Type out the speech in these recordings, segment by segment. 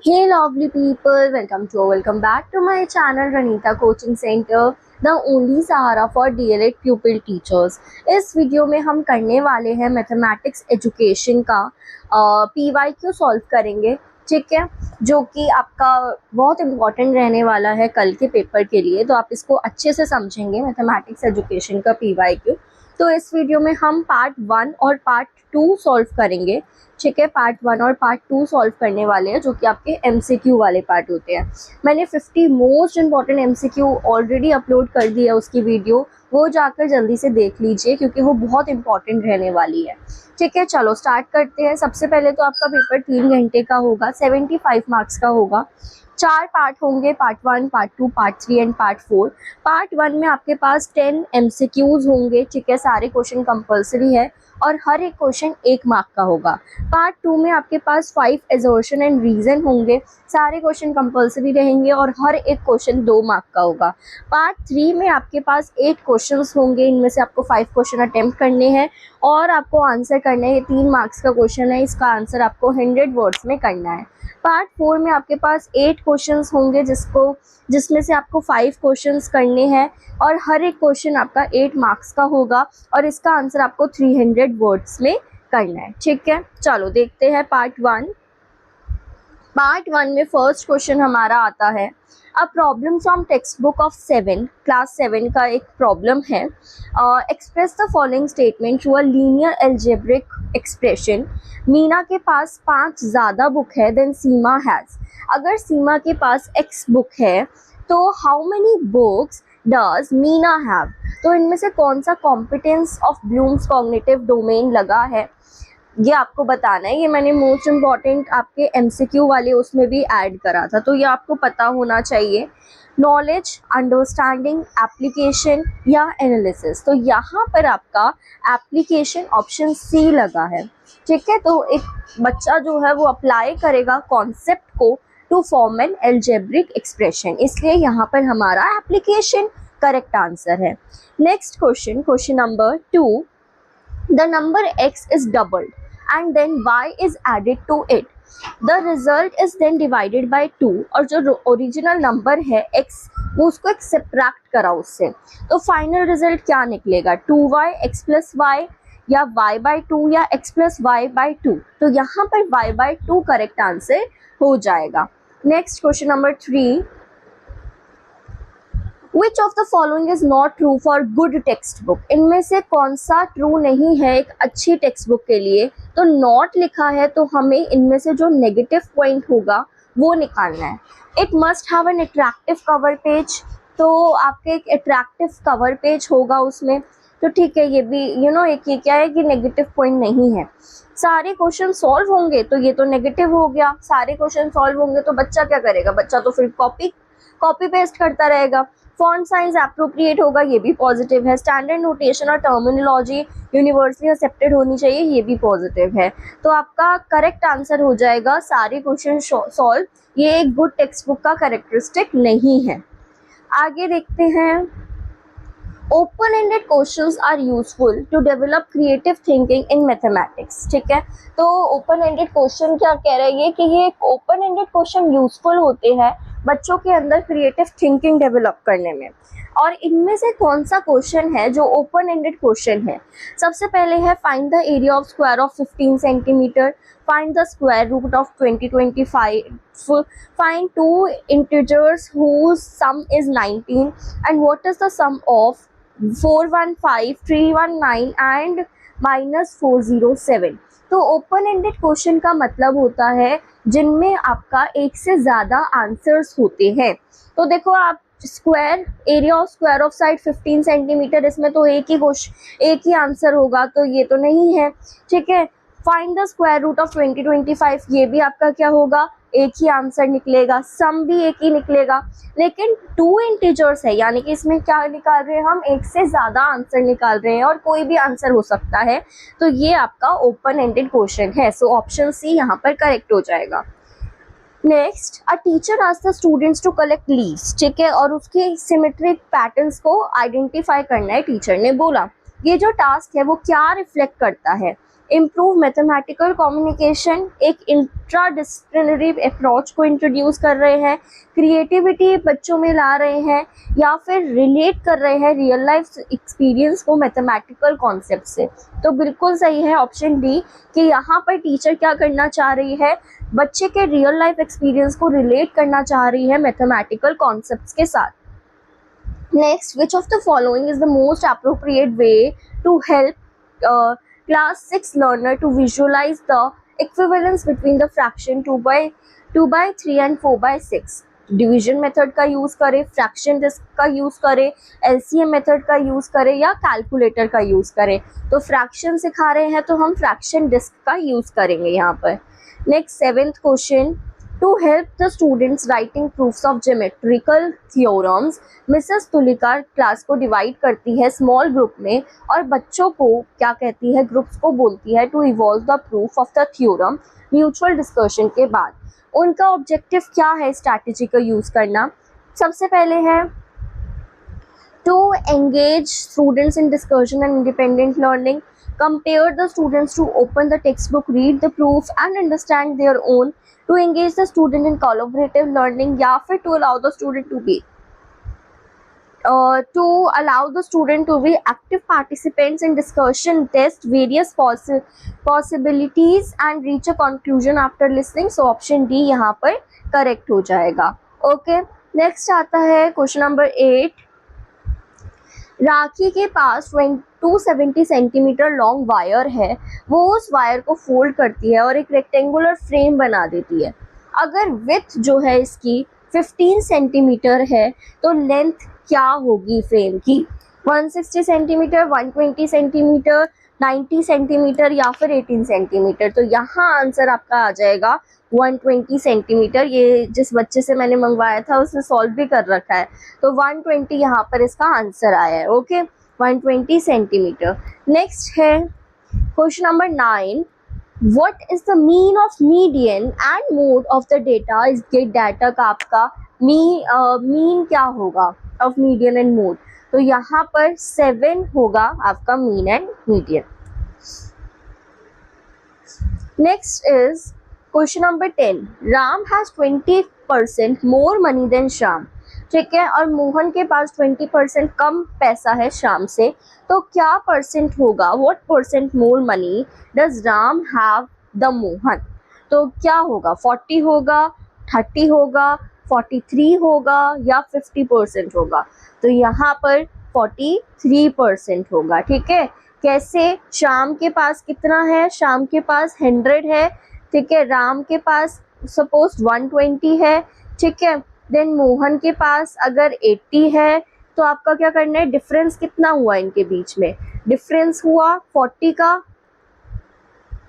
Hey lovely people, welcome back to my channel Ranita Coaching Center, the only Sahara for DLED pupil teachers। इस video में हम करने वाले हैं mathematics education का PYQ सॉल्व करेंगे, ठीक है, जो कि आपका बहुत इम्पॉर्टेंट रहने वाला है कल के पेपर के लिए। तो आप इसको अच्छे से समझेंगे मैथमेटिक्स एजुकेशन का PYQ। तो इस वीडियो में हम पार्ट 1 और पार्ट 2 सॉल्व करेंगे, ठीक है। पार्ट 1 और पार्ट 2 सॉल्व करने वाले हैं, जो कि आपके MCQ वाले पार्ट होते हैं। मैंने 50 most important MCQ already upload कर दिया है उसकी वीडियो, वो जाकर जल्दी से देख लीजिए क्योंकि वो बहुत इंपॉर्टेंट रहने वाली है, ठीक है। चलो स्टार्ट करते हैं। सबसे पहले तो आपका पेपर 3 घंटे का होगा, 75 मार्क्स का होगा। 4 पार्ट होंगे, part 1, part 2, part 3 and part 4। Part 1 में आपके पास 10 MCQs होंगे, ठीक है। सारे क्वेश्चन कंपल्सरी है और हर एक क्वेश्चन 1 मार्क का होगा। पार्ट 2 में आपके पास 5 असर्शन एंड रीजन होंगे, सारे क्वेश्चन कंपल्सरी रहेंगे और हर एक क्वेश्चन 2 मार्क का होगा। पार्ट 3 में आपके पास 8 क्वेश्चंस होंगे, इनमें से आपको 5 क्वेश्चन अटेम्प्ट करने हैं और आपको आंसर करना है। ये 3 मार्क्स का क्वेश्चन है, इसका आंसर आपको 100 वर्ड्स में करना है। पार्ट 4 में आपके पास 8 क्वेश्चंस होंगे, जिसमें से आपको 5 क्वेश्चंस करने हैं और हर एक क्वेश्चन आपका 8 मार्क्स का होगा और इसका आंसर आपको 300 वर्ड्स में करना है, ठीक है। चलो देखते हैं पार्ट 1। पार्ट 1 में फर्स्ट क्वेश्चन हमारा आता है a problem from text book of 7 class 7 का एक प्रॉब्लम है। Express the following statement through a linear algebraic expression. Meena के पास 5 ज़्यादा बुक है देन सीमा हैज़। अगर सीमा के पास x बुक है तो how many books does Meena have. तो इनमें से कौन सा competence of Bloom's cognitive domain लगा है, ये आपको बताना है। ये मैंने मोस्ट इम्पॉर्टेंट आपके MCQ वाले उसमें भी ऐड करा था, तो ये आपको पता होना चाहिए। नॉलेज, अंडरस्टैंडिंग, एप्लीकेशन या एनालिसिस। तो यहाँ पर आपका एप्लीकेशन ऑप्शन C लगा है, ठीक है। तो एक बच्चा जो है वो अप्लाई करेगा कॉन्सेप्ट को to form an algebraic expression, इसलिए यहाँ पर हमारा एप्लीकेशन करेक्ट आंसर है। Next question, question number 2। The number x is doubled and then y is added to it. The result is then divided by 2 और जो original number है x वो उसको एक सब्ट्रैक्ट करा उससे, तो फाइनल रिजल्ट क्या निकलेगा, 2y x प्लस वाई या y बाई 2 या x प्लस वाई बाई 2। तो यहाँ पर y बाई 2 करेक्ट आंसर हो जाएगा। Next question number 3। Which of the following is not true for good text book? इनमें से कौन सा ट्रू नहीं है एक अच्छी टेक्स्ट बुक के लिए। तो नॉट लिखा है तो हमें इनमें से जो नेगेटिव पॉइंट होगा वो निकालना है। It must have an attractive cover page, तो आपके एक अट्रैक्टिव कवर पेज होगा उसमें, तो ठीक है। ये भी एक ये क्या है कि नेगेटिव पॉइंट नहीं है। सारे क्वेश्चन सॉल्व होंगे तो ये तो नेगेटिव हो गया, सारे क्वेश्चन सॉल्व होंगे तो बच्चा क्या करेगा, बच्चा तो फिर कॉपी पेस्ट करता रहेगा। फॉन्ट साइज एप्रोप्रिएट होगा, ये भी पॉजिटिव है। स्टैंडर्ड नोटेशन और टर्मिनोलॉजी यूनिवर्सली एक्सेप्टेड होनी चाहिए, ये भी पॉजिटिव है। तो आपका करेक्ट आंसर हो जाएगा सारे क्वेश्चन सॉल्व। ये एक गुड टेक्स्ट बुक का कैरेक्टरिस्टिक नहीं है। आगे देखते हैं। Open ended questions are useful to develop creative thinking in mathematics, ठीक है। तो ओपन एंडेड क्वेश्चन क्या कह रहा है कि ये ओपन एंडेड क्वेश्चन यूजफुल होते हैं बच्चों के अंदर क्रिएटिव थिंकिंग डेवलप करने में। और इनमें से कौन सा क्वेश्चन है जो ओपन एंडेड क्वेश्चन है। सबसे पहले है find the area of square of 15 centimetre, find the square root of 2025, find 2 integers whose sum is 19 and what is the sum of 415, 319 and -407। तो ओपन एंडेड क्वेश्चन का मतलब होता है जिनमें आपका एक से ज़्यादा आंसर्स होते हैं। तो देखो आप square area of square of side 15 centimetre, इसमें तो एक ही आंसर होगा, तो ये तो नहीं है, ठीक है। Find the square root of 2025, ये भी आपका क्या होगा, एक ही आंसर निकलेगा। सम भी एक ही निकलेगा, लेकिन 2 इंटीजर्स है, यानी कि इसमें क्या निकाल रहे हैं हम, एक से ज़्यादा आंसर निकाल रहे हैं और कोई भी आंसर हो सकता है। तो ये आपका ओपन एंडेड क्वेश्चन है, सो ऑप्शन सी यहाँ पर करेक्ट हो जाएगा। Next, a teacher asks the students to collect leaves, ठीक है, और उसके सिमेट्रिक पैटर्न्स को आइडेंटिफाई करना है। टीचर ने बोला ये जो टास्क है वो क्या रिफ्लेक्ट करता है, इम्प्रूव मैथमेटिकल कम्युनिकेशन, एक इंट्राडिसिप्लिनरी अप्रोच को इंट्रोड्यूस कर रहे हैं, क्रिएटिविटी बच्चों में ला रहे हैं, या फिर रिलेट कर रहे हैं रियल लाइफ एक्सपीरियंस को मैथमेटिकल कॉन्सेप्ट से। तो बिल्कुल सही है ऑप्शन डी कि यहाँ पर टीचर क्या करना चाह रही है, बच्चे के रियल लाइफ एक्सपीरियंस को रिलेट करना चाह रही है मैथमेटिकल कॉन्सेप्ट्स के साथ। Next, which of the following is the most appropriate way to help class 6 learner to visualize the equivalence between the fraction 2 by 3 and 4 by 6। Division method का use करें, fraction disc का use करें, LCM method का use करें या calculator का use करें। तो फ्रैक्शन सिखा रहे हैं तो हम फ्रैक्शन डिस्क का यूज करेंगे यहाँ पर। Next, 7th question, to help the students writing proofs of geometrical theorems, Mrs Tulika class को डिवाइड करती है स्मॉल ग्रुप में और बच्चों को क्या कहती है, ग्रुप्स को बोलती है to evolve the proof of the theorem mutual discussion के बाद। उनका ऑब्जेक्टिव क्या है स्ट्रैटेजी का यूज करना? सबसे पहले है to engage students in discussion and independent learning, compare the students to open the textbook, read the proof and understand their own, to engage the student in collaborative learning, या फिर to allow the student to be active participants in discussion, test various possibilities and reach a conclusion after listening। so option D यहाँ पर correct हो जाएगा। okay, next आता है question number 8। राखी के पास 270 centimetre long wire है, वो उस वायर को फोल्ड करती है और एक रेक्टेंगुलर फ्रेम बना देती है। अगर विड्थ जो है इसकी 15 सेंटीमीटर है तो लेंथ क्या होगी फ्रेम की? 160 सेंटीमीटर, 120 सेंटीमीटर, 90 सेंटीमीटर या फिर 18 सेंटीमीटर? तो यहाँ आंसर आपका आ जाएगा 120 सेंटीमीटर। ये जिस बच्चे से मैंने मंगवाया था उसने सॉल्व भी कर रखा है, तो 120 यहाँ पर इसका आंसर आया है। Okay, 120 centimetre. नेक्स्ट है question number 9, what is the mean of median and mode of the data? इस गेट डाटा का आपका मीन क्या होगा ऑफ मीडियन एंड मोड? तो यहाँ पर 7 होगा आपका mean and median. Next is question number 10, Ram has 20% more money than Shyam. ठीक है, और मोहन के पास 20% कम पैसा है श्याम से, तो क्या परसेंट होगा? What percent more money does Ram have the Mohan? तो क्या होगा? 40 होगा, 30 होगा, 43 होगा या 50% होगा? तो यहाँ पर 43% होगा। ठीक है, कैसे? श्याम के पास कितना है? श्याम के पास 100 है। ठीक है, राम के पास सपोज 120 है। ठीक है, देन मोहन के पास अगर 80 है, तो आपका क्या करना है? डिफरेंस कितना हुआ इनके बीच में? डिफरेंस हुआ 40 का,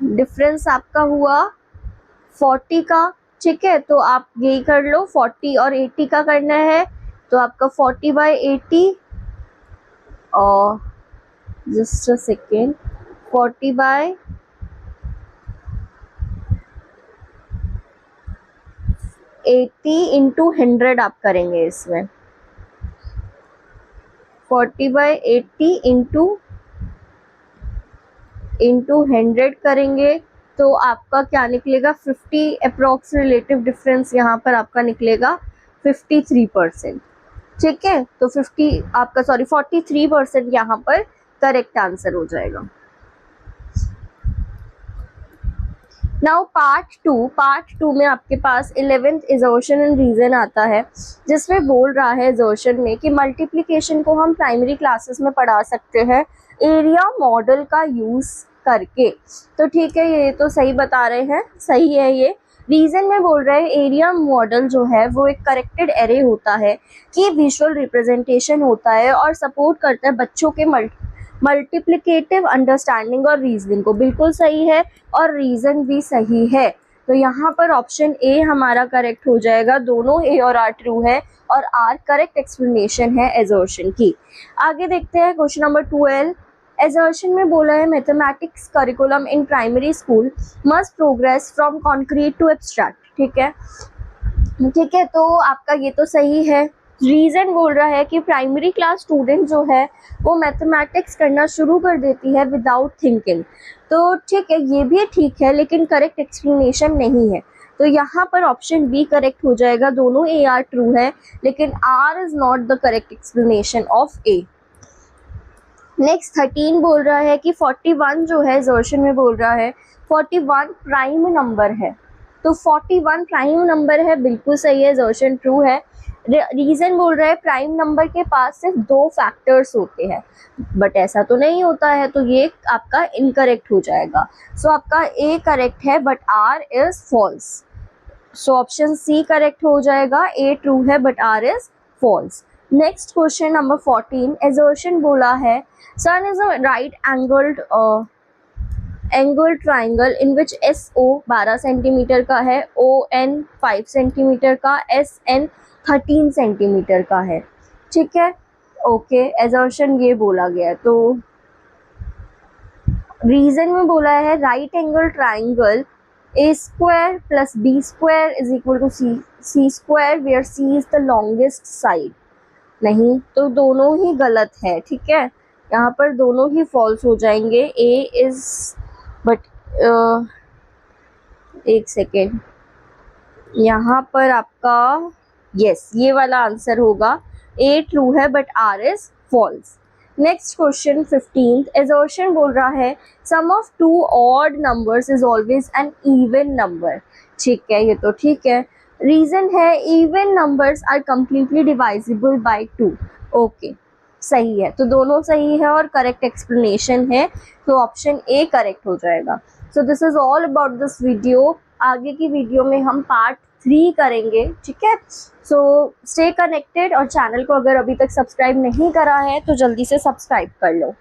डिफरेंस आपका हुआ 40 का। ठीक है, तो आप यही कर लो, 40 और 80 का करना है, तो आपका 40/80 और जस्ट अ सेकेंड, 40/80 इंटू 100 आप करेंगे इसमें। 40/80 इंटू 100 करेंगे तो आपका क्या निकलेगा? 50 अप्रोक्स रिलेटिव डिफरेंस यहाँ पर आपका निकलेगा 53%। ठीक है, तो 43% यहाँ पर करेक्ट आंसर हो जाएगा। नाउ पार्ट टू में आपके पास 11th assertion एंड रीजन आता है, जिसमें बोल रहा है assertion में कि मल्टीप्लिकेशन को हम प्राइमरी क्लासेस में पढ़ा सकते हैं एरिया मॉडल का यूज करके। तो ठीक है, ये तो सही बता रहे हैं, सही है ये। रीजन में बोल रहे हैं एरिया मॉडल जो है वो एक करेक्टेड एरे होता है कि विजुअल रिप्रेजेंटेशन होता है और सपोर्ट करता है बच्चों के मल्टीप्लिकेटिव अंडरस्टैंडिंग और रीजनिंग को। बिल्कुल सही है और रीजन भी सही है, तो यहाँ पर ऑप्शन ए हमारा करेक्ट हो जाएगा। दोनों ए और आर ट्रू है और आर करेक्ट एक्सप्लेनेशन है assertion की। आगे देखते हैं क्वेश्चन नंबर 12। assertion में बोला है mathematics curriculum in primary school must progress from concrete to abstract. ठीक है, तो आपका ये तो सही है, रीज़न बोल रहा है कि प्राइमरी क्लास स्टूडेंट जो है वो मैथमेटिक्स करना शुरू कर देती है विदाउट थिंकिंग। तो ठीक है, ये भी ठीक है, लेकिन करेक्ट एक्सप्लेनेशन नहीं है। तो यहाँ पर ऑप्शन बी करेक्ट हो जाएगा। दोनों ए आर ट्रू है, लेकिन R is not the correct explanation of A. Next 13 बोल रहा है कि 41 जो है असर्शन में बोल रहा है 41 प्राइम नंबर है। तो 41 प्राइम नंबर है, बिल्कुल सही है, असर्शन ट्रू है। रीज़न बोल रहा है प्राइम नंबर के पास सिर्फ 2 फैक्टर्स होते हैं, बट ऐसा तो नहीं होता है, तो ये आपका इनकरेक्ट हो जाएगा। सो आपका ए करेक्ट है but R is false. So option C correct हो जाएगा, ए ट्रू है but R is false. Next question number 14, assertion बोला है SON is a right angled triangle in which SO 12 centimetre का है, ON 5 centimetre का, SN 13 centimetre का है। ठीक है, ओके, असर्शन ये बोला गया। तो रीजन में बोला है right angle triangle A square plus B square is equal to C square where C is the longest side। नहीं, तो दोनों ही गलत है। ठीक है, यहाँ पर दोनों ही फॉल्स हो जाएंगे। ए इज बट एक सेकेंड, यहाँ पर आपका यस ये वाला आंसर होगा, ए ट्रू है but R is false. Next question 15, assertion बोल रहा है sum of 2 odd numbers is always an even number. ठीक है, ये तो ठीक है। रीजन है even numbers are completely divisible by 2। Okay, सही है, तो दोनों सही है और करेक्ट एक्सप्लेनेशन है, तो ऑप्शन ए करेक्ट हो जाएगा। So this is all about this video. आगे की वीडियो में हम पार्ट 3 करेंगे। ठीक है, सो स्टे कनेक्टेड और चैनल को अगर अभी तक सब्सक्राइब नहीं करा है तो जल्दी से सब्सक्राइब कर लो।